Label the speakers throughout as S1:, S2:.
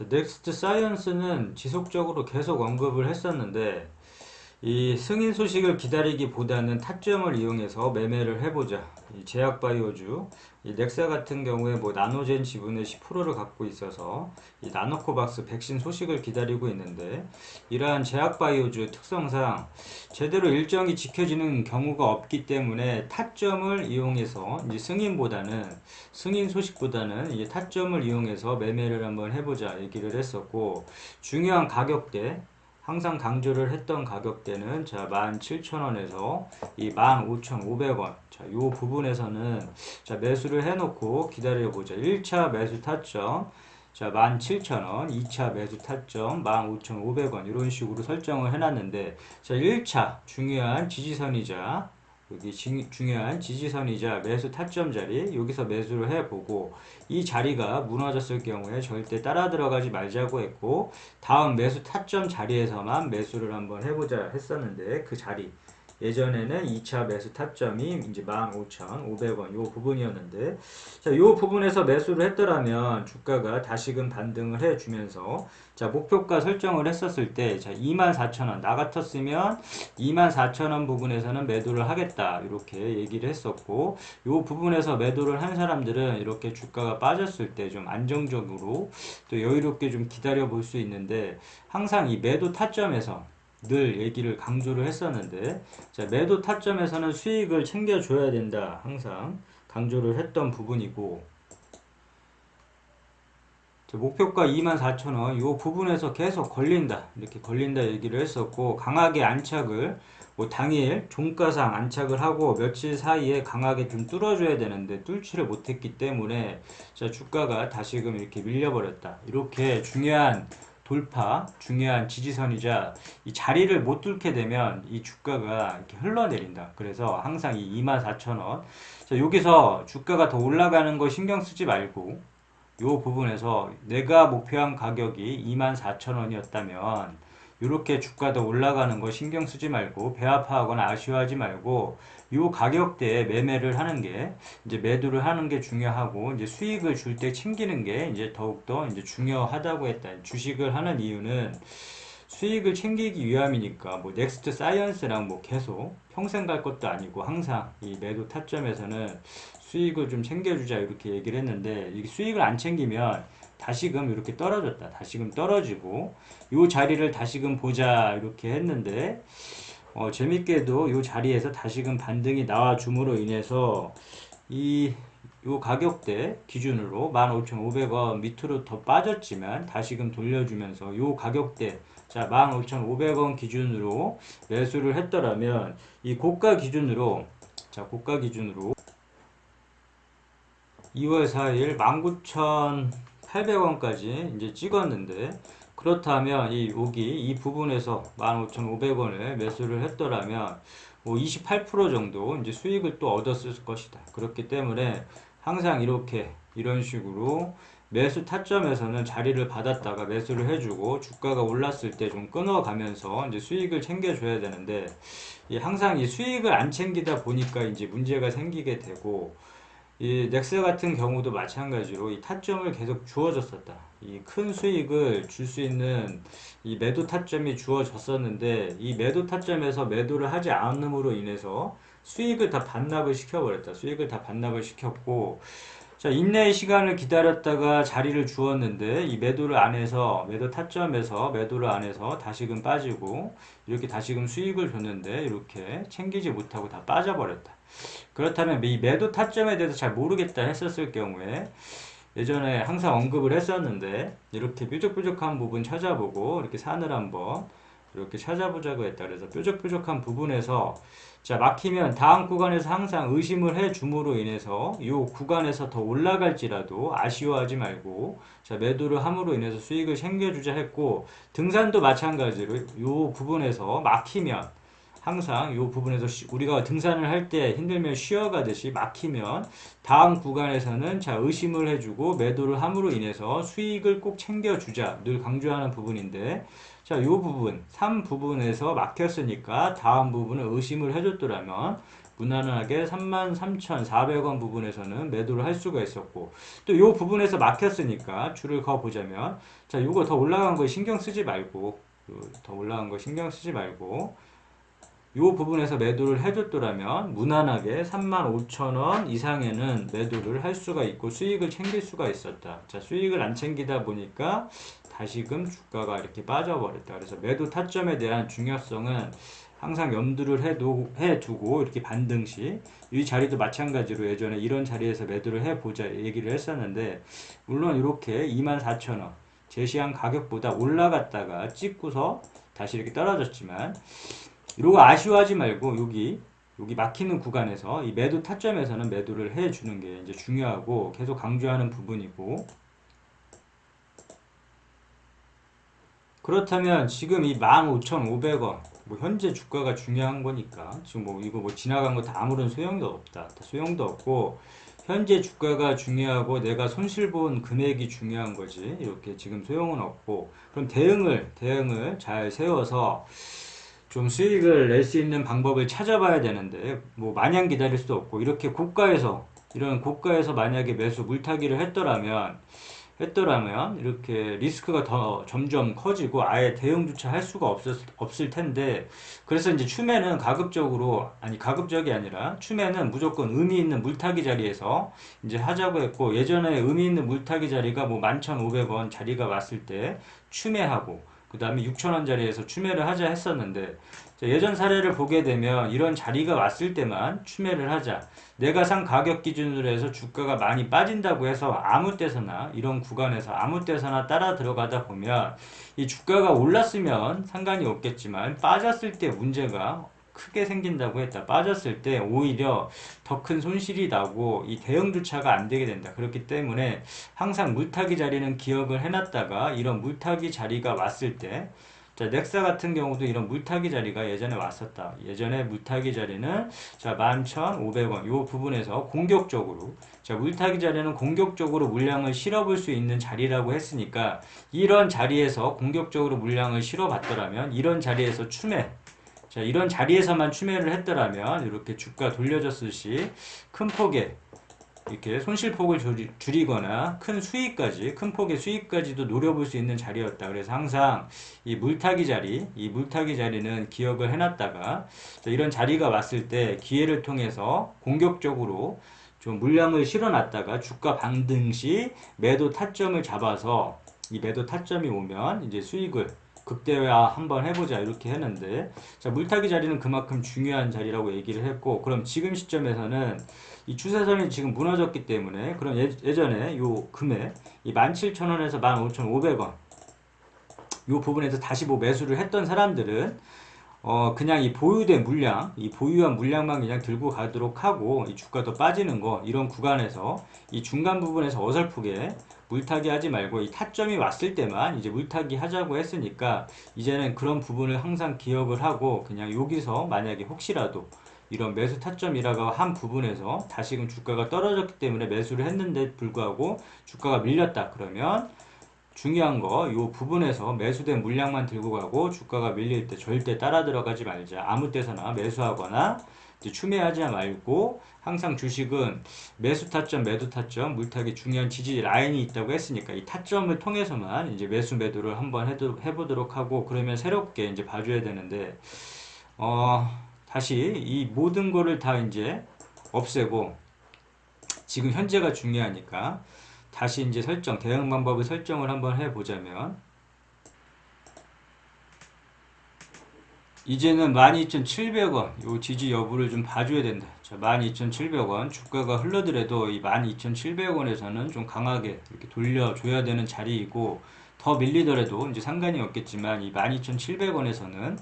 S1: 넥스트 사이언스는 지속적으로 계속 언급을 했었는데 이 승인 소식을 기다리기보다는 타점을 이용해서 매매를 해보자. 이 제약바이오주, 이 넥사 같은 경우에 뭐 나노젠 지분의 10%를 갖고 있어서 이 나노코박스 백신 소식을 기다리고 있는데 이러한 제약바이오주 특성상 제대로 일정이 지켜지는 경우가 없기 때문에 타점을 이용해서 이제 승인 소식보다는 이 타점을 이용해서 매매를 한번 해보자 얘기를 했었고 중요한 가격대 항상 강조를 했던 가격대는 자 17,000원에서 이 15,500원 자 요 부분에서는 자 매수를 해놓고 기다려보자. 1차 매수 타점 자 17,000원 2차 매수 타점 15,500원 이런 식으로 설정을 해놨는데 자 1차 중요한 지지선이자 여기 중요한 지지선이자 매수 타점 자리 여기서 매수를 해보고 이 자리가 무너졌을 경우에 절대 따라 들어가지 말자고 했고 다음 매수 타점 자리에서만 매수를 한번 해보자 했었는데 그 자리 예전에는 2차 매수 타점이 이제 15,500원 요 부분이었는데 자, 요 부분에서 매수를 했더라면 주가가 다시금 반등을 해주면서 자, 목표가 설정을 했었을 때 자, 24,000원 나 같았으면 24,000원 부분에서는 매도를 하겠다 이렇게 얘기를 했었고 요 부분에서 매도를 한 사람들은 이렇게 주가가 빠졌을 때 좀 안정적으로 또 여유롭게 좀 기다려 볼 수 있는데 항상 이 매도 타점에서 늘 얘기를 강조를 했었는데 자, 매도 타점에서는 수익을 챙겨줘야 된다 항상 강조를 했던 부분이고 목표가 24,000원 이 부분에서 계속 걸린다 이렇게 걸린다 얘기를 했었고 강하게 안착을 뭐 당일 종가상 안착을 하고 며칠 사이에 강하게 좀 뚫어줘야 되는데 뚫지를 못했기 때문에 자 주가가 다시금 이렇게 밀려버렸다 이렇게 중요한 돌파 중요한 지지선이자 이 자리를 못 뚫게 되면 이 주가가 이렇게 흘러내린다 그래서 항상 이 24,000원 자 여기서 주가가 더 올라가는 거 신경 쓰지 말고 요 부분에서 내가 목표한 가격이 24,000원이었다면 이렇게 주가 더 올라가는 거 신경 쓰지 말고 배아파하거나 아쉬워하지 말고 요 가격대에 매매를 하는 게 이제 매도를 하는 게 중요하고 이제 수익을 줄 때 챙기는 게 이제 더욱더 이제 중요하다고 했다. 주식을 하는 이유는 수익을 챙기기 위함이니까 뭐 넥스트 사이언스랑 뭐 계속 평생 갈 것도 아니고 항상 이 매도 타점에서는 수익을 좀 챙겨주자 이렇게 얘기를 했는데 이 수익을 안 챙기면 다시금 이렇게 떨어졌다 다시금 떨어지고 이 자리를 다시금 보자 이렇게 했는데 재밌게도 이 자리에서 다시금 반등이 나와줌으로 인해서 요 가격대 기준으로 15,500원 밑으로 더 빠졌지만 다시금 돌려주면서 요 가격대 자 15,500원 기준으로 매수를 했더라면 이 고가 기준으로 자 고가 기준으로 2월 4일 19,800원까지 이제 찍었는데 그렇다면 여기 이 부분에서 15,500원을 매수를 했더라면 뭐 28% 정도 이제 수익을 또 얻었을 것이다. 그렇기 때문에 항상 이런 식으로 매수 타점에서는 자리를 받았다가 매수를 해주고 주가가 올랐을 때 좀 끊어가면서 이제 수익을 챙겨줘야 되는데 항상 이 수익을 안 챙기다 보니까 이제 문제가 생기게 되고 이 넥스 같은 경우도 마찬가지로 이 타점을 계속 주어졌었다. 이 큰 수익을 줄 수 있는 이 매도 타점이 주어졌었는데 이 매도 타점에서 매도를 하지 않음으로 인해서 수익을 다 반납을 시켜버렸다. 수익을 다 반납을 시켰고 자, 인내의 시간을 기다렸다가 자리를 주었는데 이 매도를 안 해서 매도 타점에서 매도를 안 해서 다시금 빠지고 이렇게 다시금 수익을 줬는데 이렇게 챙기지 못하고 다 빠져버렸다. 그렇다면 이 매도 타점에 대해서 잘 모르겠다 했었을 경우에 예전에 항상 언급을 했었는데 이렇게 뾰족뾰족한 부분 찾아보고 이렇게 산을 한번 이렇게 찾아보자고 했다. 그래서 뾰족뾰족한 부분에서 자 막히면 다음 구간에서 항상 의심을 해 줌으로 인해서 이 구간에서 더 올라갈지라도 아쉬워하지 말고 자 매도를 함으로 인해서 수익을 챙겨주자 했고 등산도 마찬가지로 이 부분에서 막히면 항상 이 부분에서 우리가 등산을 할 때 힘들면 쉬어가듯이 막히면 다음 구간에서는 자 의심을 해주고 매도를 함으로 인해서 수익을 꼭 챙겨주자 늘 강조하는 부분인데 자, 이 부분, 3 부분에서 막혔으니까 다음 부분을 의심을 해줬더라면 무난하게 33,400원 부분에서는 매도를 할 수가 있었고, 또 이 부분에서 막혔으니까 줄을 그어 보자면, 자, 이거 더 올라간 거 신경 쓰지 말고, 더 올라간 거 신경 쓰지 말고, 이 부분에서 매도를 해줬더라면 무난하게 35,000원 이상에는 매도를 할 수가 있고 수익을 챙길 수가 있었다. 자, 수익을 안 챙기다 보니까 다시금 주가가 이렇게 빠져버렸다. 그래서 매도 타점에 대한 중요성은 항상 염두를 해두고 이렇게 반등시 이 자리도 마찬가지로 예전에 이런 자리에서 매도를 해보자 얘기를 했었는데, 물론 이렇게 24,000원 제시한 가격보다 올라갔다가 찍고서 다시 이렇게 떨어졌지만, 이러고 아쉬워하지 말고 여기 막히는 구간에서 이 매도 타점에서는 매도를 해주는 게 이제 중요하고 계속 강조하는 부분이고, 그렇다면 지금 이 15,500원 뭐 현재 주가가 중요한 거니까 지금 뭐 이거 뭐 지나간 거 다 아무런 소용도 없다. 소용도 없고 현재 주가가 중요하고 내가 손실 본 금액이 중요한 거지. 이렇게 지금 소용은 없고, 그럼 대응을 잘 세워서 좀 수익을 낼 수 있는 방법을 찾아봐야 되는데, 뭐 마냥 기다릴 수도 없고, 이렇게 이런 고가에서 만약에 매수 물타기를 했더라면 이렇게 리스크가 더 점점 커지고 아예 대응조차 할 수가 없을 텐데, 그래서 이제 가급적이 아니라 추매는 무조건 의미 있는 물타기 자리에서 이제 하자고 했고, 예전에 의미 있는 물타기 자리가 뭐 11,500원 자리가 왔을 때 추매하고, 그 다음에 6,000원 자리에서 추매를 하자 했었는데, 예전 사례를 보게 되면 이런 자리가 왔을 때만 추매를 하자. 내가 산 가격 기준으로 해서 주가가 많이 빠진다고 해서 아무 때서나 이런 구간에서 아무 때서나 따라 들어가다 보면 이 주가가 올랐으면 상관이 없겠지만 빠졌을 때 문제가 크게 생긴다고 했다. 빠졌을 때 오히려 더 큰 손실이 나고 이 대응조차가 안 되게 된다. 그렇기 때문에 항상 물타기 자리는 기억을 해놨다가 이런 물타기 자리가 왔을 때, 자, 넥사 같은 경우도 이런 물타기 자리가 예전에 왔었다. 예전에 물타기 자리는 자, 11,500원 이 부분에서 공격적으로, 자, 물타기 자리는 공격적으로 물량을 실어볼 수 있는 자리라고 했으니까 이런 자리에서 공격적으로 물량을 실어봤더라면 이런 자리에서 자, 이런 자리에서만 추매를 했더라면 이렇게 주가 돌려졌을 시 큰 폭의 이렇게 손실폭을 줄이거나 큰 폭의 수익까지도 노려볼 수 있는 자리였다. 그래서 항상 이 물타기 자리는 기억을 해놨다가 이런 자리가 왔을 때 기회를 통해서 공격적으로 좀 물량을 실어놨다가 주가 반등 시 매도 타점을 잡아서 이 매도 타점이 오면 이제 수익을 극대화 한번 해보자 이렇게 했는데, 자, 물타기 자리는 그만큼 중요한 자리라고 얘기를 했고, 그럼 지금 시점에서는 이 추세선이 지금 무너졌기 때문에, 그럼 예전에 요 금액 이 17,000원에서 15,500원 요 부분에서 다시 뭐 매수를 했던 사람들은 그냥 이 보유한 물량만 그냥 들고 가도록 하고, 이 주가 더 빠지는 거 이런 구간에서 이 중간 부분에서 어설프게 물타기 하지 말고 이 타점이 왔을 때만 이제 물타기 하자고 했으니까, 이제는 그런 부분을 항상 기억을 하고 그냥 여기서 만약에 혹시라도 이런 매수 타점이라고 한 부분에서 다시금 주가가 떨어졌기 때문에 매수를 했는데 불구하고 주가가 밀렸다 그러면, 중요한 거, 이 부분에서 매수된 물량만 들고 가고 주가가 밀릴 때 절대 따라 들어가지 말자. 아무 때서나 매수하거나 추매하지 말고, 항상 주식은 매수 타점, 매도 타점, 물타기 중요한 지지 라인이 있다고 했으니까 이 타점을 통해서만 이제 매수 매도를 한번 해보도록 하고, 그러면 새롭게 이제 봐줘야 되는데, 다시 이 모든 거를 다 이제 없애고 지금 현재가 중요하니까 다시 이제 대응 방법을 설정을 한번 해보자면, 이제는 12,700원 요 지지 여부를 좀 봐줘야 된다. 자, 12,700원 주가가 흘러더라도 이 12,700원에서는 좀 강하게 이렇게 돌려줘야 되는 자리이고, 더 밀리더라도 이제 상관이 없겠지만 이 12,700원에서는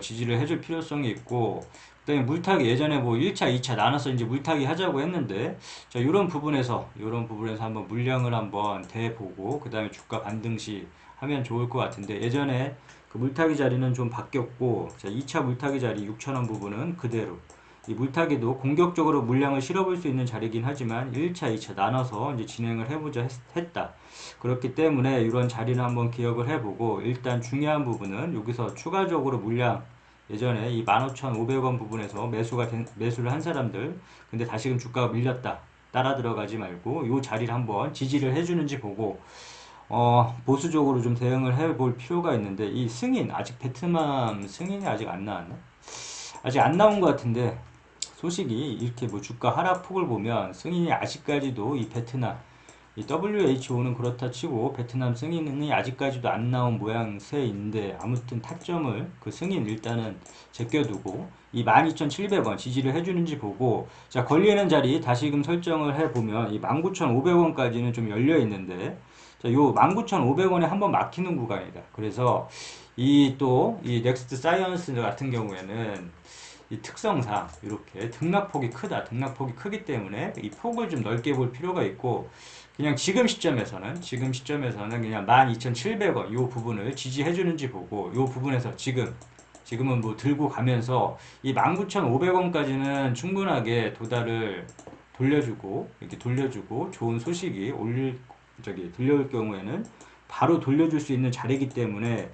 S1: 지지를 해줄 필요성이 있고, 그다음에 물타기 예전에 뭐 1차, 2차 나눠서 이제 물타기 하자고 했는데, 자, 이런 부분에서 한번 물량을 한번 대보고 그다음에 주가 반등 시 하면 좋을 것 같은데, 예전에 그 물타기 자리는 좀 바뀌었고, 자, 2차 물타기 자리 6,000원 부분은 그대로, 이 물타기도 공격적으로 물량을 실어볼 수 있는 자리긴 하지만 1차, 2차 나눠서 이제 진행을 해보자 했다. 그렇기 때문에 이런 자리는 한번 기억을 해보고, 일단 중요한 부분은 여기서 추가적으로 물량 예전에 이 15,500원 부분에서 매수를 한 사람들, 근데 다시금 주가가 밀렸다. 따라 들어가지 말고 요 자리를 한번 지지를 해주는지 보고 보수적으로 좀 대응을 해볼 필요가 있는데, 이 승인 아직 베트남 승인이 아직 안 나왔나? 아직 안 나온 것 같은데, 소식이 이렇게 뭐 주가 하락폭을 보면 승인이 아직까지도 이 베트남 이 WHO는 그렇다 치고 베트남 승인이 아직까지도 안 나온 모양새인데, 아무튼 타점을 그 승인 일단은 제껴두고 이 12,700원 지지를 해주는지 보고, 자 걸리는 자리 다시금 설정을 해보면 이 19,500원까지는 좀 열려 있는데, 자 요 19,500원에 한번 막히는 구간이다. 그래서 이 넥스트 사이언스 같은 경우에는 이 특성상 이렇게 등락폭이 크다. 등락폭이 크기 때문에 이 폭을 좀 넓게 볼 필요가 있고, 그냥 지금 시점에서는 그냥 12,700원 이 부분을 지지해 주는지 보고, 이 부분에서 지금은 뭐 들고 가면서 이 19,500원까지는 충분하게 도달을 이렇게 돌려주고 좋은 소식이 들려올 경우에는 바로 돌려줄 수 있는 자리이기 때문에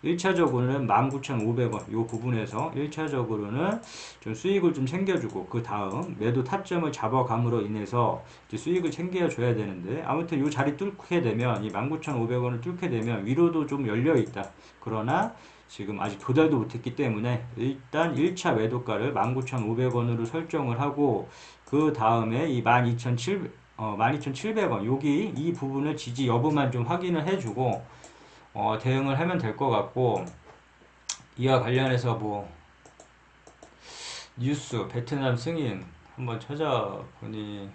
S1: 1차적으로는 19,500원 이 부분에서 1차적으로는 좀 수익을 좀 챙겨주고, 그 다음 매도 타점을 잡아감으로 인해서 이제 수익을 챙겨줘야 되는데, 아무튼 이 자리 뚫게 되면 이 19,500원을 뚫게 되면 위로도 좀 열려 있다. 그러나 지금 아직 도달도 못했기 때문에 일단 1차 매도가를 19,500원으로 설정을 하고, 그 다음에 이 12,700원 여기 이 부분을 지지 여부만 좀 확인을 해주고 대응을 하면 될 것 같고, 이와 관련해서 뭐 뉴스 베트남 승인 한번 찾아보니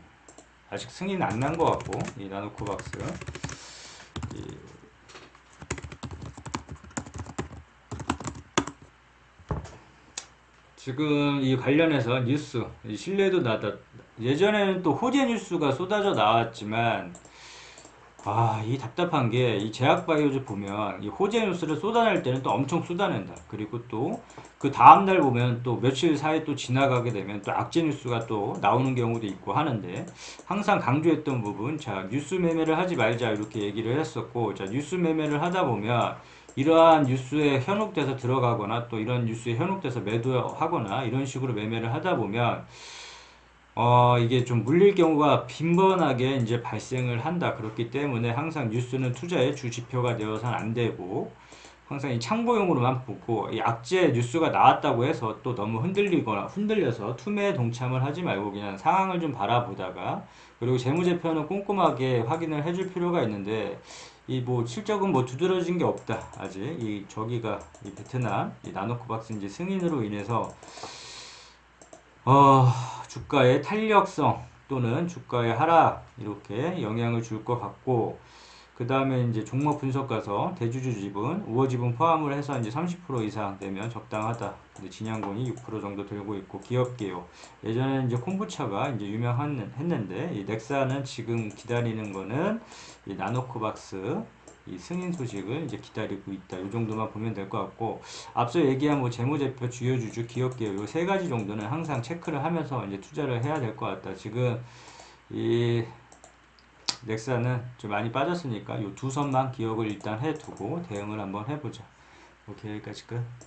S1: 아직 승인 안 난 것 같고, 이 나노코박스 이 지금 이 관련해서 뉴스 이 신뢰도 나다. 예전에는 또 호재 뉴스가 쏟아져 나왔지만, 이 답답한 게 이 제약바이오즈 보면 이 호재 뉴스를 쏟아낼 때는 또 엄청 쏟아낸다. 그리고 또 그 다음날 보면 또 며칠 사이 또 지나가게 되면 또 악재 뉴스가 또 나오는 경우도 있고 하는데, 항상 강조했던 부분, 자, 뉴스 매매를 하지 말자 이렇게 얘기를 했었고, 자, 뉴스 매매를 하다 보면 이러한 뉴스에 현혹돼서 들어가거나 또 이런 뉴스에 현혹돼서 매도하거나 이런 식으로 매매를 하다 보면 이게 좀 물릴 경우가 빈번하게 이제 발생을 한다. 그렇기 때문에 항상 뉴스는 투자의 주 지표가 되어서는 안 되고, 항상 이 참고용으로만 보고, 이 악재 뉴스가 나왔다고 해서 또 너무 흔들려서 투매에 동참을 하지 말고 그냥 상황을 좀 바라보다가, 그리고 재무제표는 꼼꼼하게 확인을 해줄 필요가 있는데, 이 뭐 실적은 뭐 두드러진 게 없다. 아직 이 베트남 이 나노코박스 이제 승인으로 인해서 주가의 탄력성 또는 주가의 하락 이렇게 영향을 줄 것 같고, 그 다음에 이제 종목 분석 가서 대주주 지분, 우호 지분 포함을 해서 이제 30% 이상 되면 적당하다. 근데 진양군이 6% 정도 들고 있고, 기업계요. 예전에 이제 콤부차가 이제 유명했는데, 이 넥사는 지금 기다리는 거는 이 나노코박스 이 승인 소식을 이제 기다리고 있다. 이 정도만 보면 될 것 같고, 앞서 얘기한 뭐 재무제표, 주요주주, 기업계요. 요 세 가지 정도는 항상 체크를 하면서 이제 투자를 해야 될 것 같다. 지금 이 넥사는 좀 많이 빠졌으니까 요 두 선만 기억을 일단 해두고 대응을 한번 해보자. 오케이, 여기까지 끝.